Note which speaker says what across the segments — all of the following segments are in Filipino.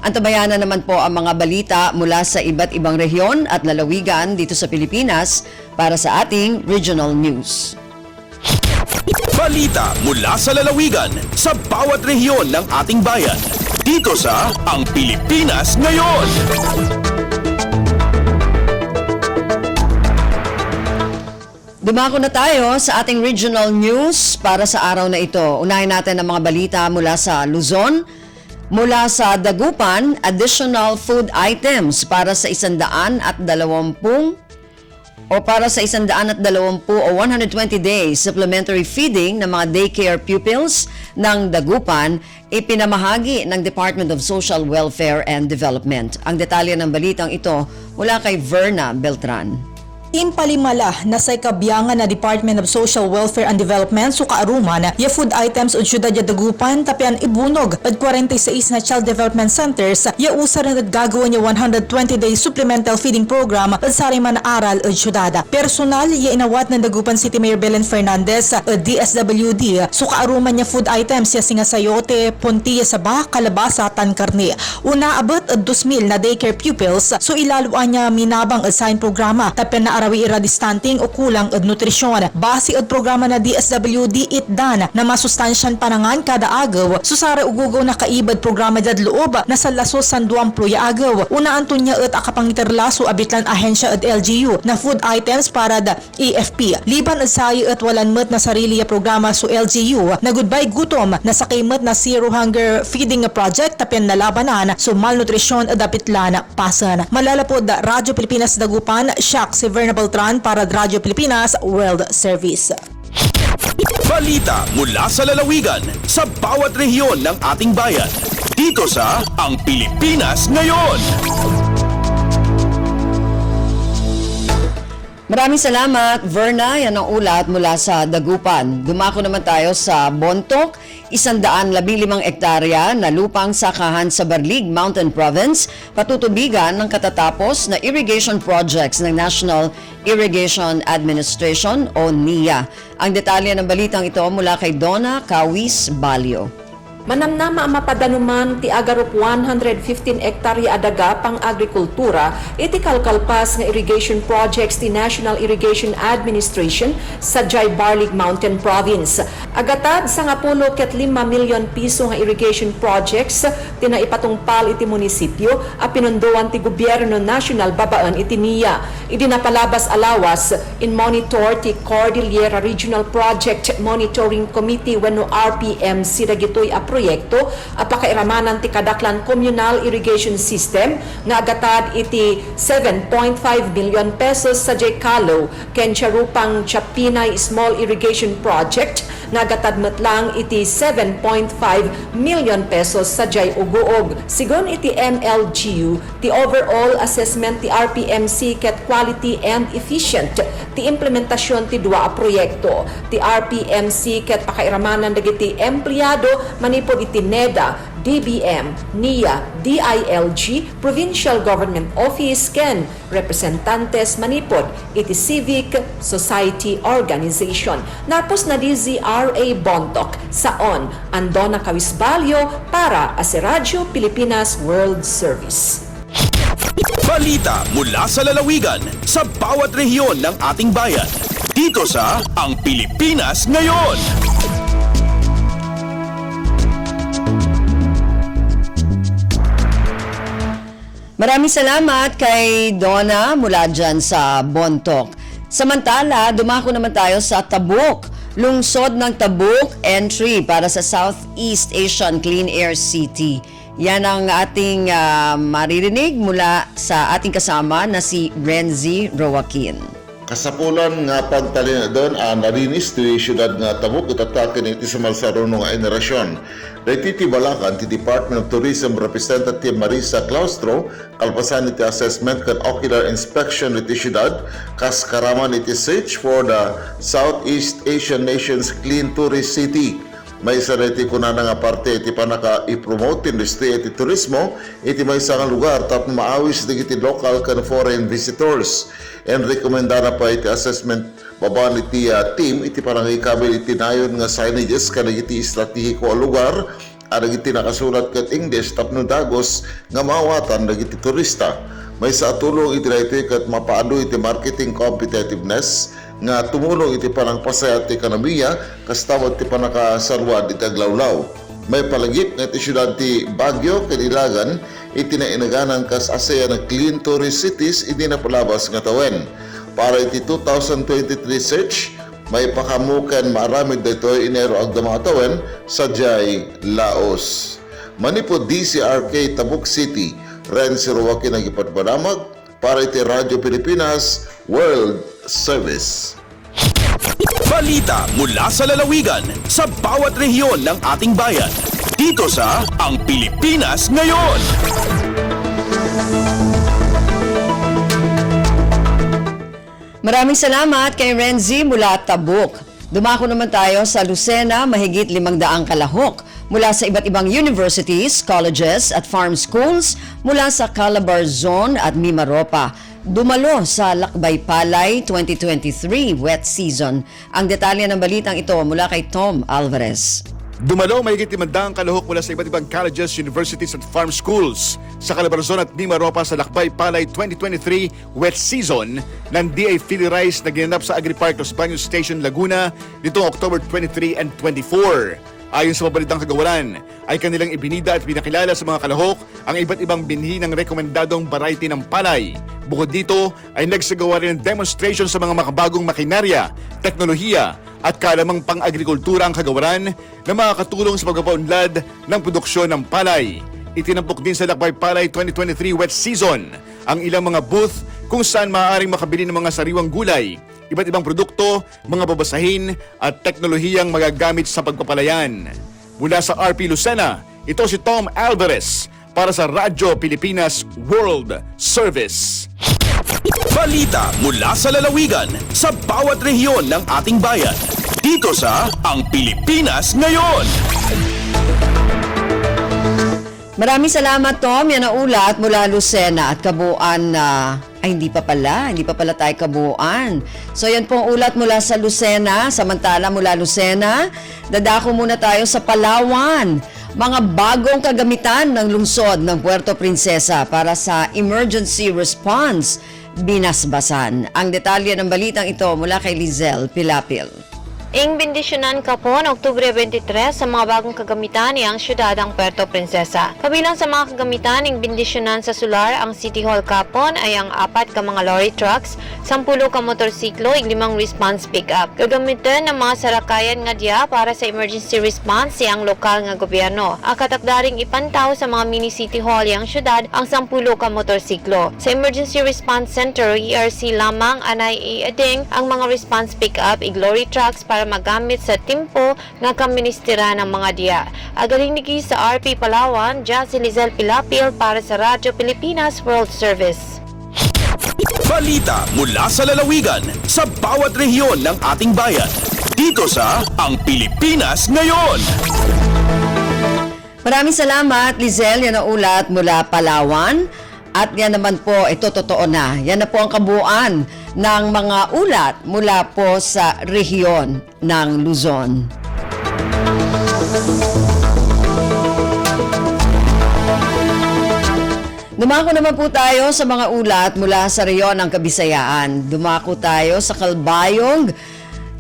Speaker 1: Antabayanan naman po ang mga balita mula sa iba't ibang rehiyon at lalawigan dito sa Pilipinas para sa ating regional news.
Speaker 2: Balita mula sa lalawigan sa bawat rehiyon ng ating bayan. Dito sa Ang Pilipinas Ngayon.
Speaker 1: Dumako na tayo sa ating regional news para sa araw na ito. Unahin natin ang mga balita mula sa Luzon. Mula sa Dagupan, additional food items para sa 120 o 120 days supplementary feeding ng mga daycare pupils ng Dagupan ipinamahagi ng Department of Social Welfare and Development. Ang detalye ng balitang ito mula kay Verna Beltran.
Speaker 3: Impalimala na sa ikabiyangan na Department of Social Welfare and Development suka aruman ya food items od syudad ya Dagupan tapian ibunog at 46 na child development centers ya usar na gagawin ya 120 days supplemental feeding program at sariman aral od syudad. Personal ya inawat ng Dagupan City Mayor Belen Fernandez od DSWD suka aruman ya food items ya singa sayote, punti ya saba, kalabasa, tankarni. Una abot od 2,000 na daycare pupils so ilaluan niya minabang assigned programa tapian na arawi ira distanting o kulang od nutrisyon. Base od programa na DSWD itdan na masustansyan panangan kada agaw susara ugugaw na kaibad programa dad loob na sa laso san 20 ya agaw. Una anton niya at akapangiterlaso abitlan ahensya od LGU na food items para da AFP. Liban ad sayo at walan met na sarili ya programa so LGU na goodbye gutom na sakaymet na zero hunger feeding project tapian na labanan so malnutrisyon ad abitlan pasan. Malalapod da Radyo Pilipinas Dagupan, Shaq si Verna Beltran para Radyo Pilipinas World Service.
Speaker 2: Balita mula sa lalawigan sa bawat rehiyon ng ating bayan. Dito sa Ang Pilipinas Ngayon.
Speaker 1: Maraming salamat, Verna. Yan ang ulat mula sa Dagupan. Dumako naman tayo sa Bontoc, 115 ektarya na lupang sakahan sa Barlig Mountain Province, patutubigan ng katatapos na irrigation projects ng National Irrigation Administration o NIA. Ang detalye ng balitang ito mula kay Donna Kawis Balio.
Speaker 4: Manamnama ang mapadanuman ti agarup 115 hektarya adaga pang agrikultura iti kalkalpas nga irrigation projects ti National Irrigation Administration sa Jai Barlig Mountain Province. Agatad sa 10.5 milyon piso nga irrigation projects tinaipatungpal iti munisipyo a pinunduan ti gobyerno national babaan iti NIA. Idinapalabas alawas in monitor ti Cordillera Regional Project Monitoring Committee wenno RPMC dagitoy a proyekto at pakairamanan ti kadaklan communal irrigation system nga agatad iti 7.5 million pesos sa Jekalo ken charupang Chapinay Small Irrigation Project nga agatad metlang iti 7.5 million pesos sa Jay Uguog. Sigon iti MLGU, ti overall assessment ti RPMC ket quality and efficient ti implementasyon ti dua a proyekto. Ti RPMC ket pakairamanan dagiti empleyado manipod iti NEDA, DBM, NIA, DILG, Provincial Government Office, ken representantes manipod iti civic society organization. Napos na DZRA Bontoc saon Andona Kawisbalyo para sa Radyo Pilipinas World Service.
Speaker 2: Balita mula sa lalawigan sa bawat rehiyon ng ating bayan. Dito sa Ang Pilipinas Ngayon.
Speaker 1: Maraming salamat kay Donna mula dyan sa Bontoc. Samantala, dumako naman tayo sa Tabuk. Lungsod ng Tabuk, entry para sa Southeast Asian Clean Air City. Yan ang ating maririnig mula sa ating kasama na si Renzi Roaquin.
Speaker 5: Kasapulan nga pagtalin doon ang narinis ti siyudad nga Tabuk itatakin iti sa malsaruno nga generasyon. Dahiti ti balakan ti Department of Tourism Representative Marisa Claustro kalpasan iti assessment kat ocular inspection iti siyudad kas karaman iti search for the Southeast Asian Nations Clean Tourist City. May isa na iti kunana nga parte iti panaka i-promote industry iti turismo iti may isa nga lugar tapos maawis iti local kan foreign visitors. And rekomendara pa iti assessment babaan iti team iti parang ikabil iti nayon nga signages kanang iti estratehiko a lugar aragiti nakasulat kat English tapno dagos nga maawatan dagiti turista. May sa tulong iti daytoy kat mapaado iti marketing competitiveness nga tumulong iti panangpasaya ti ekonomiya kastamot ti panakasalwad iti aglawlaw. May palagip nga iti syudad ti Baguio ken Ilagan iti nainaganan kas asaya na clean tourist cities iti napalabas nga tawen. Para iti 2023 search may pakamukan maramid daytoy Enero ag damatawen sa Jai, Laos. Manipod DCRK Tabuk City, Ren Siruwaki nagipatpadamag para iti Radyo Pilipinas World Service.
Speaker 2: Balita mula sa lalawigan sa bawat rehiyon ng ating bayan. Dito sa Ang Pilipinas Ngayon.
Speaker 1: Maraming salamat kay Renzi mula Tabuk. Dumako naman tayo sa Lucena, mahigit 500 kalahok mula sa iba't ibang universities, colleges at farm schools mula sa Calabar Zone at Mimaropa. Dumalo sa Lakbay Palay 2023 wet season. Ang detalye ng balitang ito mula kay Tom Alvarez.
Speaker 6: Dumalo mahigit 500 kalahok mula sa iba't ibang colleges, universities at farm schools sa Calabarzon at Mimaropa sa Lakbay Palay 2023 wet season ng DA Philly Rice na ginanap sa Agri-Park Los Baños Station, Laguna nitong October 23 and 24. Ayon sa mabalitang kagawaran, ay kanilang ibinida at pinakilala sa mga kalahok ang iba't ibang binhi ng rekomendadong variety ng palay. Bukod dito, ay nagsagawa rin ng demonstration sa mga makabagong makinarya, teknolohiya at kalamang pang-agrikultura ang kagawaran na makakatulong sa pagpapaunlad ng produksyon ng palay. Itinampok din sa Lakbay Palay 2023 wet season ang ilang mga booth kung saan maaaring makabili ng mga sariwang gulay, iba't ibang produkto, mga babasahin at teknolohiyang magagamit sa pagpapalayan. Mula sa RP Lucena, ito si Tom Alvarez para sa Radyo Pilipinas World Service.
Speaker 2: Balita mula sa lalawigan sa bawat rehiyon ng ating bayan. Dito sa Ang Pilipinas Ngayon.
Speaker 1: Maraming salamat, Tom. Yan ang ulat mula Lucena at kabuuan na... hindi pa pala tayo kabuuan. So yan pong ulat mula sa Lucena. Samantala mula Lucena, dadako muna tayo sa Palawan. Mga bagong kagamitan ng lungsod ng Puerto Princesa para sa emergency response, binasbasan. Ang detalye ng balitang ito mula kay Lizelle Pilapil.
Speaker 7: Ing bendisyonan kapon Oktubre 23 sa mga bagong kagamitan ang syudad ang Puerto Princesa. Kabilang sa mga kagamitan ing bendisyonan sa solar ang City Hall kapon ay ang 4 ka mga lorry trucks, 10 ka motorsiklo, 5 response pickup. Gagamitin ng mga sarakayan nga diya para sa emergency response ang lokal nga gobyerno. Akatakdaring ipantaw sa mga mini City Hall ang syudad ang 10 ka motorsiklo. Sa Emergency Response Center ERC lamang anay iading ang mga response pickup ig lorry trucks para magamit sa timpo nga kaministera ng mga diya. Agaling nigi sa RP Palawan, dyan si Lizelle Pilapil para sa Radyo Pilipinas World Service.
Speaker 2: Balita mula sa lalawigan sa bawat rehiyon ng ating bayan. Dito sa Ang Pilipinas Ngayon.
Speaker 1: Maraming salamat, Lizelle. Yan ang ulat mula Palawan. At yan naman po, ito totoo na. Yan na po ang kabuuan ng mga ulat mula po sa rehiyon ng Luzon. Dumako naman po tayo sa mga ulat mula sa rehiyon ng Kabisayaan. Dumako tayo sa Kalbayog.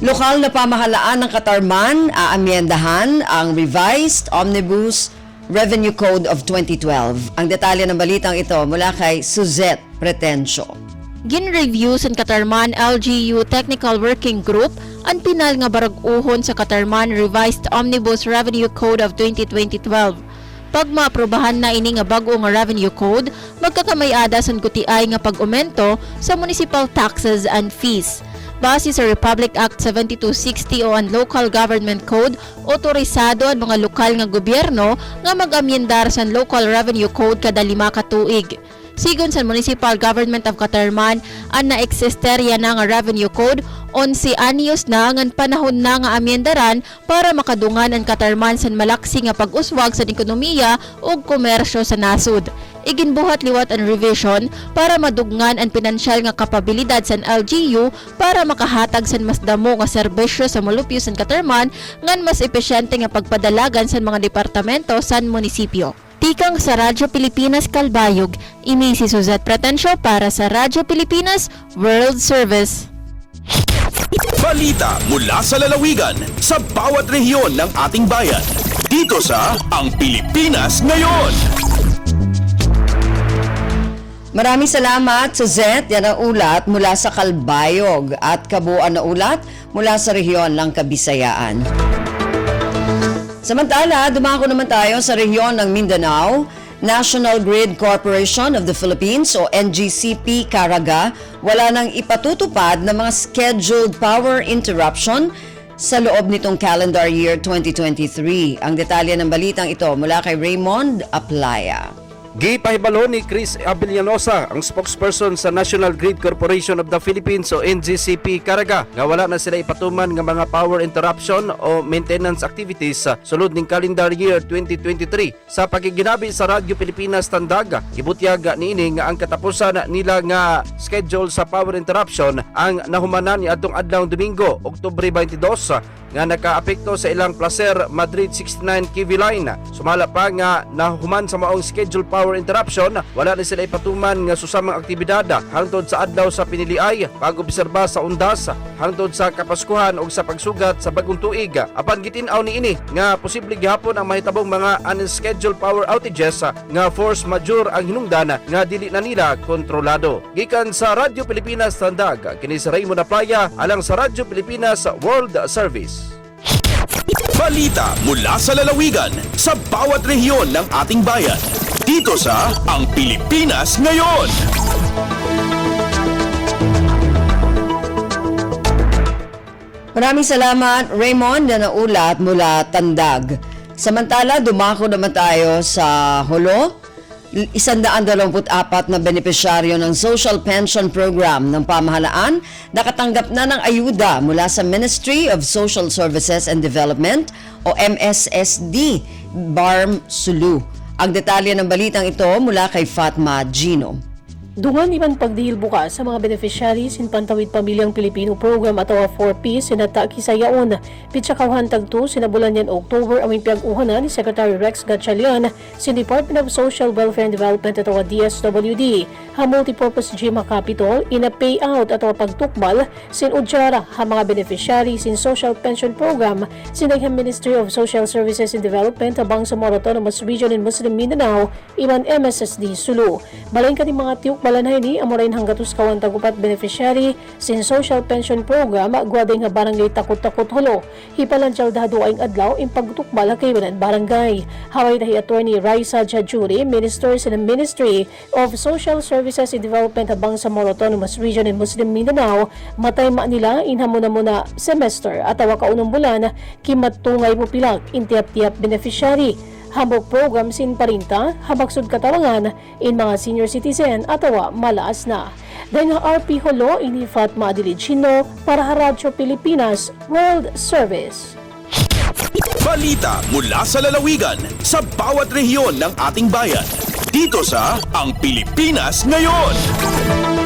Speaker 1: Lokal na pamahalaan ng Katarman aamyendahan ang Revised Omnibus Revenue Code of 2012. Ang detalye ng balitang ito mula kay Suzette Pretencio.
Speaker 8: Gin-review sa Katarman LGU Technical Working Group ang pinal nga barag-uhon sa Katarman Revised Omnibus Revenue Code of 2012. Pag maaprobahan na ini nga bag-o nga revenue code, magkakamay-ada sa kutiay nga pag-umento sa municipal taxes and fees. Base sa Republic Act 7260 o ang Local Government Code, otorisado ang mga lokal nga gobyerno nga mag-amyendar sa Local Revenue Code kada 5 ka tuig. Sigon sa Municipal Government of Katarman, ang na-eksisterya na nga revenue code, 11 anyos na ngan panahon na nga amyendaran para makadungan ang Katarman sa malaksi nga pag-uswag sa ekonomiya ug komersyo sa nasud. iginbuhat liwat ang revision para madugnan ang pinansyal nga kapabilidad sa LGU para makahatag sa mas damo nga serbisyo sa molupyo sa Catarman ngan mas epesyente nga pagpadalagan sa mga departamento sa munisipyo. Tikang sa Radyo Pilipinas Kalbayog, ini si Suzette Pretencio para sa Radyo Pilipinas World Service.
Speaker 2: Balita mula sa lalawigan sa bawat rehiyon ng ating bayan. Dito sa Ang Pilipinas Ngayon.
Speaker 1: Maraming salamat, Suzette. Yan ang ulat mula sa Kalbayog at kabuuan na ulat mula sa rehiyon ng Kabisayaan. Samantala, dumako naman tayo sa rehiyon ng Mindanao. National Grid Corporation of the Philippines o NGCP Caraga wala nang ipatutupad ng mga scheduled power interruption sa loob nitong calendar year 2023. Ang detalye ng balitang ito mula kay Raymond Aplaya.
Speaker 9: Gipahibalo ni Chris Abellanosa, ang spokesperson sa National Grid Corporation of the Philippines o NGCP Caraga, nga wala na sila ipatuman nga mga power interruption o maintenance activities sa sulod ning calendar year 2023. Sa pagiginabi sa Radyo Pilipinas Tandag, gibutyag niini nga ang katapusan nila nga schedule sa power interruption ang nahumanan ni adtong adlaw Domingo, Oktubre 22 nga nakaapekto sa ilang Placer Madrid 69 kV line. Sumala pa nga nahuman sa maong schedule power interruption, wala na sila ipatuman nga susamang aktibidad hangtod sa adlaw sa piniliay, pag-obserba sa undas, hangtod sa Kapaskuhan o sa pagsugat sa bagong tuig. Apan gitin-aw niini nga posible gihapon ang mahitabong mga unscheduled power outages nga force majeure ang hinungdan nga dili na nila kontrolado. Gikan sa Radyo Pilipinas Tandag, kini si Raymond Aplaya alang sa Radyo Pilipinas World Service.
Speaker 2: Balita mula sa lalawigan sa bawat rehiyon ng ating bayan. Dito sa Ang Pilipinas Ngayon.
Speaker 1: Maraming salamat, Raymond, na naulat mula Tandag. Samantala, dumako naman tayo sa Holo. 124 na benepisyaryo ng Social Pension Program ng pamahalaan nakatanggap na ng ayuda mula sa Ministry of Social Services and Development o MSSD, BARM Sulu. Ang detalye ng balitang ito mula kay Fatma Gino.
Speaker 10: Dungan iban pagdihil bukas sa mga beneficiaries in Pantawid Pamilyang Pilipino Program at 4P sinata kisayaon. Pitsakawhan tagto sinabulan yan October aming pinag-uhanan ni Secretary Rex Gatchalian sin Department of Social Welfare and Development at DSWD. Ha multipurpose gym capital ina payout at pagtukbal sin udyara ha mga beneficiaries in Social Pension Program sin Ministry of Social Services and Development abang sa Autonomous Region in Muslim Mindanao iban MSSD Sulu. Balayin ka ni mga tiyuk balanay ni amorain hanggatus kawan tagupat beneficiary sin Social Pension Program gwadeng nga barangay takot-takot Holo. Hipalansyal dahado aing adlaw in pagtukbal kay banan barangay. Haway dahi Attorney Raisa Jajuri, Minister sa Ministry of Social Services and Development abang sa Autonomous Region in Muslim Mindanao, matay ma nila inhamuna-muna semester at awa kaunong bulan kimatungay pupilag in tiap-tiap beneficiary. Hambog program sin parinta, habagsod katawangan in mga senior citizen at awa malaas na. Dahil nga RP Holo, ini Fatma Adiligino para Radyo Pilipinas World Service.
Speaker 2: Balita mula sa lalawigan sa bawat rehiyon ng ating bayan. Dito sa Ang Pilipinas Ngayon.